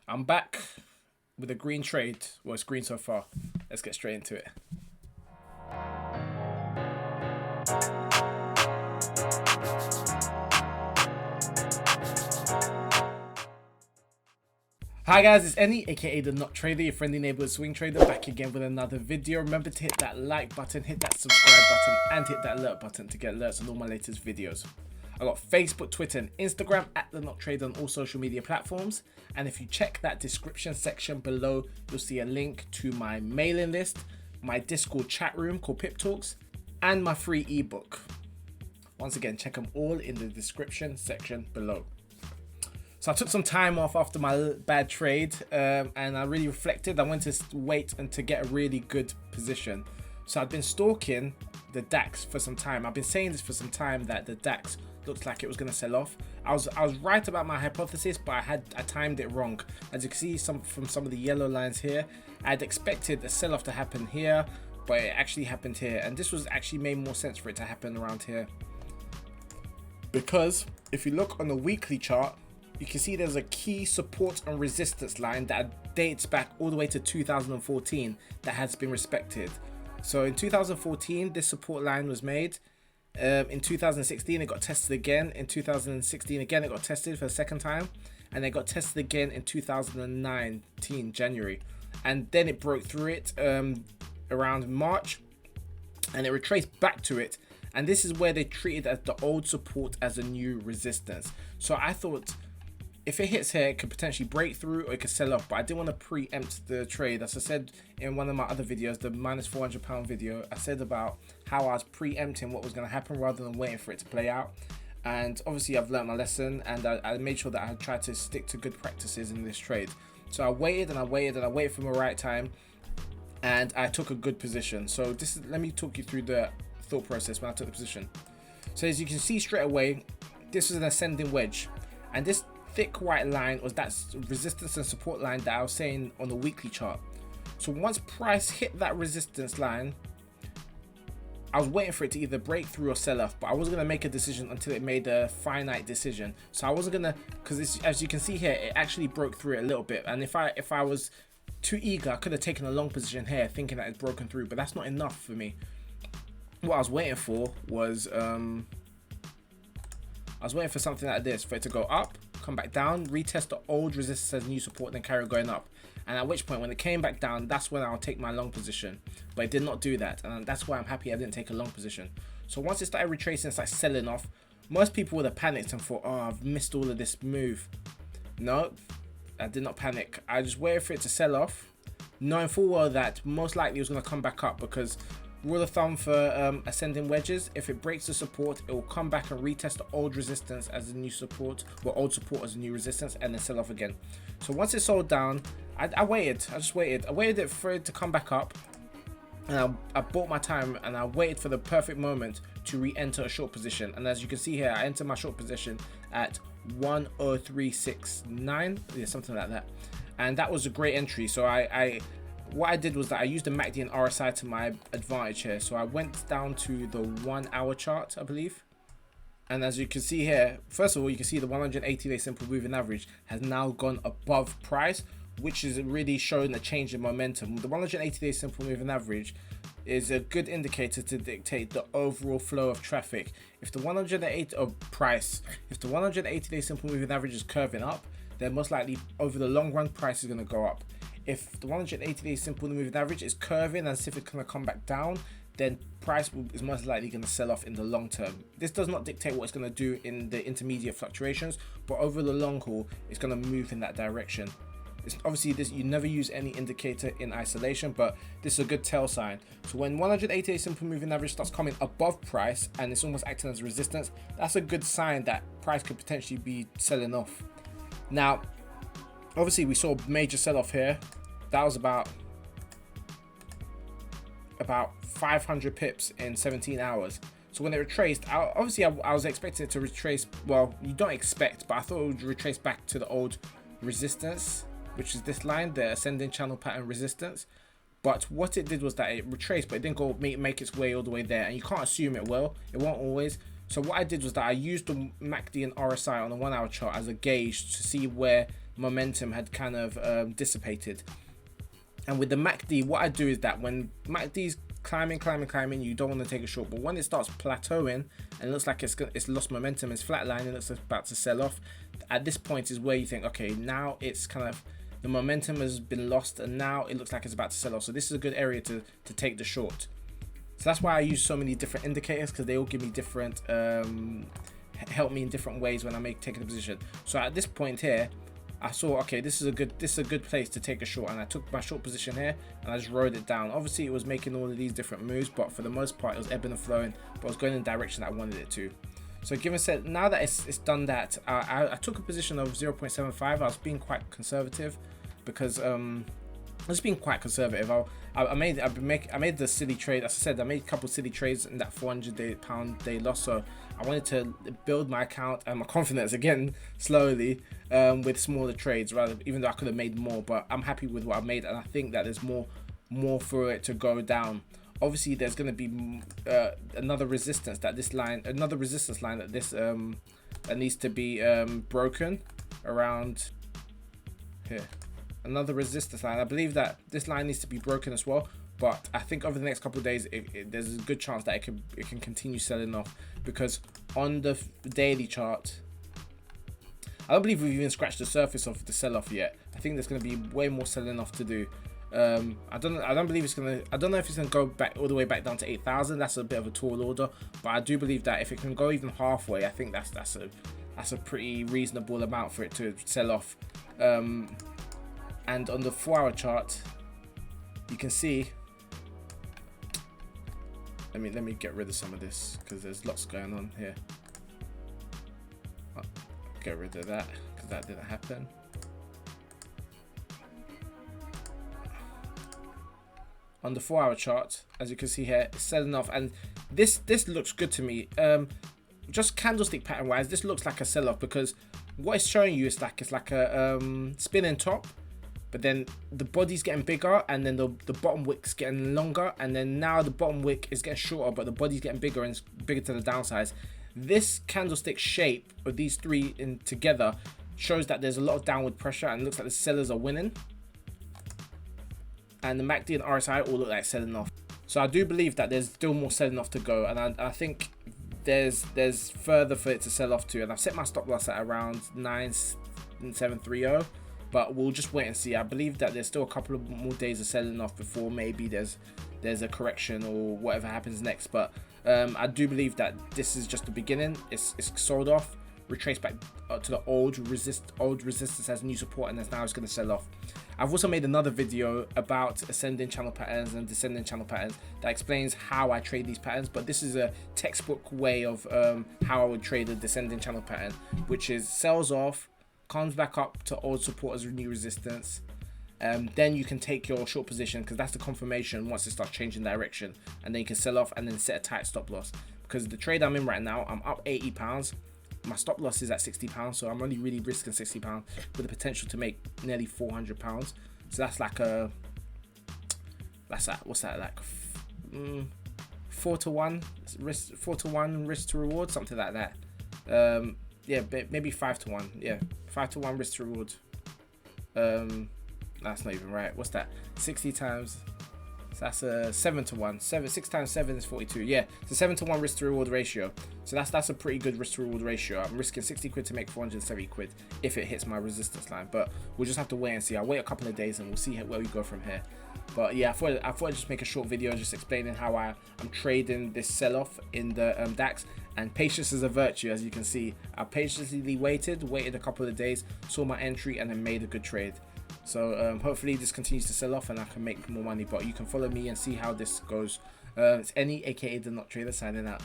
I'm back with a green trade. Well, it's green so far. Let's get straight into it. Hi guys, it's Any, aka the Noctrader, your friendly neighborhood swing trader, back again with another video. Remember to hit that like button, hit that subscribe button, and hit that alert button to get alerts on all my latest videos. I got Facebook, Twitter, and Instagram at the Noctrader on all social media platforms. And if you check that description section below, you'll see a link to my mailing list, my Discord chat room called Pip Talks, and my free ebook. Once again, check them all in the description section below. So I took some time off after my bad trade, and I really reflected. I went to wait and to get a really good position. So I've been stalking the DAX for some time. I've been saying this for some time that the DAX looks like it was going to sell off. I was right about my hypothesis, but I timed it wrong. As you can see from some of the yellow lines here, I'd expected a sell-off to happen here, but it actually happened here. And this was actually made more sense for it to happen around here. Because if you look on the weekly chart, you can see there's a key support and resistance line that dates back all the way to 2014 that has been respected. So in 2014, this support line was made. In 2016, it got tested again. In 2016, again, it got tested for the second time. And it got tested again in 2019, January. And then it broke through it around March. And it retraced back to it. And this is where they treated the old support as a new resistance. So I thought, if it hits here, it could potentially break through or it could sell off, but I didn't want to preempt the trade. As I said in one of my other videos, the minus £400 video, I said about how I was preempting what was going to happen rather than waiting for it to play out. And obviously I've learned my lesson, and I made sure that I tried to stick to good practices in this trade. So I waited and I waited and I waited for the right time, and I took a good position. So let me talk you through the thought process when I took the position. So as you can see straight away, this is an ascending wedge, and this thick white line was that resistance and support line that I was saying on the weekly chart. So once price hit that resistance line, I was waiting for it to either break through or sell off, but I wasn't going to make a decision until it made a finite decision. So I wasn't going to, because as you can see here, it actually broke through it a little bit. And if I was too eager, I could have taken a long position here thinking that it's broken through, but that's not enough for me. What I was waiting for was I was waiting for something like this, for it to go up, come back down, retest the old resistance as new support, then carry going up. And at which point, when it came back down, that's when I'll take my long position. But it did not do that, and that's why I'm happy I didn't take a long position. So once it started retracing, it's like selling off, most people would have panicked and thought, oh, I've missed all of this move. No, I did not panic. I just waited for it to sell off, knowing full well that most likely it was going to come back up, because rule of thumb for ascending wedges, if it breaks the support, it will come back and retest the old resistance as a new support, or old support as a new resistance, and then sell off again. So once it sold down, I waited. I just waited. I waited for it to come back up, and I bought my time, and I waited for the perfect moment to re-enter a short position. And as you can see here, I entered my short position at 10369, yeah, something like that, and that was a great entry. So what I did was that I used the MACD and RSI to my advantage here. So I went down to the 1 hour chart, I believe. And as you can see here, first of all, you can see the 180-day simple moving average has now gone above price, which is really showing a change in momentum. The 180-day simple moving average is a good indicator to dictate the overall flow of traffic. If the 180-day simple moving average is curving up, then most likely over the long run, price is going to go up. If the 180-day simple moving average is curving as if it's going to come back down, then price is most likely going to sell off in the long term. This does not dictate what it's going to do in the intermediate fluctuations, but over the long haul, it's going to move in that direction. It's obviously, you never use any indicator in isolation, but this is a good tell sign. So when 180-day simple moving average starts coming above price and it's almost acting as resistance, that's a good sign that price could potentially be selling off. Now, obviously, we saw a major sell-off here. That was about 500 pips in 17 hours. So when it retraced, I was expecting it to retrace. Well, you don't expect, but I thought it would retrace back to the old resistance, which is this line, the ascending channel pattern resistance. But what it did was that it retraced, but it didn't go make its way all the way there. And you can't assume it will. It won't always. So what I did was that I used the MACD and RSI on the 1 hour chart as a gauge to see where momentum had kind of dissipated. And with the MACD, what I do is that when MACD's climbing, you don't want to take a short. But when it starts plateauing and it looks like it's lost momentum, it's flatlining, it's about to sell off, at this point is where you think, okay, now it's kind of, the momentum has been lost and now it looks like it's about to sell off. So this is a good area to take the short. So that's why I use so many different indicators, because they all give me different, help me in different ways when I'm taking a position. So at this point here, I saw, okay, this is a good place to take a short, and I took my short position here and I just rode it down. Obviously it was making all of these different moves, but for the most part it was ebbing and flowing, but it was going in the direction that I wanted it to. So given said, now that it's done that, I took a position of 0.75. I was being quite conservative because I was being quite conservative. I made the silly trade. As I said, I made a couple silly trades in that £400 day loss. So I wanted to build my account and my confidence again slowly with smaller trades, rather, even though I could have made more. But I'm happy with what I've made, and I think that there's more for it to go down. Obviously, there's going to be another resistance line that this that needs to be broken around here. Another resistance line. I believe that this line needs to be broken as well, but I think over the next couple of days there's a good chance that it can continue selling off, because on the daily chart I don't believe we've even scratched the surface of the sell-off yet. I think there's going to be way more selling off to do. I don't believe it's gonna, I don't know if it's gonna go back all the way back down to 8,000. That's a bit of a tall order, but I do believe that if it can go even halfway, I think that's a pretty reasonable amount for it to sell off. And on the 4-hour chart, you can see, let me get rid of some of this because there's lots going on here. I'll get rid of that because that didn't happen. On the 4-hour chart, as you can see here, it's selling off, and this looks good to me. Just candlestick pattern wise, this looks like a sell-off, because what it's showing you is like it's like a spinning top, but then the body's getting bigger, and then the bottom wick's getting longer, and then now the bottom wick is getting shorter, but the body's getting bigger, and it's bigger to the downsides. This candlestick shape of these three in together shows that there's a lot of downward pressure, and it looks like the sellers are winning. And the MACD and RSI all look like selling off. So I do believe that there's still more selling off to go, and I think there's further for it to sell off to. And I've set my stop loss at around 9,730, but we'll just wait and see. I believe that there's still a couple of more days of selling off before maybe there's a correction or whatever happens next. But I do believe that this is just the beginning. It's sold off, retraced back to the old resistance as new support, and now it's going to sell off. I've also made another video about ascending channel patterns and descending channel patterns that explains how I trade these patterns, but this is a textbook way of how I would trade a descending channel pattern, which is sells off, comes back up to old support as new resistance, then you can take your short position, because that's the confirmation once it starts changing direction, and then you can sell off and then set a tight stop loss. Because the trade I'm in right now, I'm up £80. My stop loss is at £60, so I'm only really risking £60 with the potential to make nearly £400. So that's like what's that like? 4 to 1 risk, 4 to 1 risk to reward, something like that. Yeah, maybe 5 to 1. Yeah, 5 to 1 risk to reward. That's not even right. What's that? 60 times. So that's a 7 to 1. 6 times 7 is 42. Yeah, it's a 7 to 1 risk to reward ratio. So that's a pretty good risk to reward ratio. I'm risking 60 quid to make 470 quid if it hits my resistance line. But we'll just have to wait and see. I'll wait a couple of days and we'll see where we go from here. But yeah, I thought I'd just make a short video just explaining how I'm trading this sell-off in the DAX. And patience is a virtue, as you can see. I patiently waited a couple of days, saw my entry, and then made a good trade. So hopefully this continues to sell off and I can make more money. But you can follow me and see how this goes. It's Any, aka the Noctrader, signing out.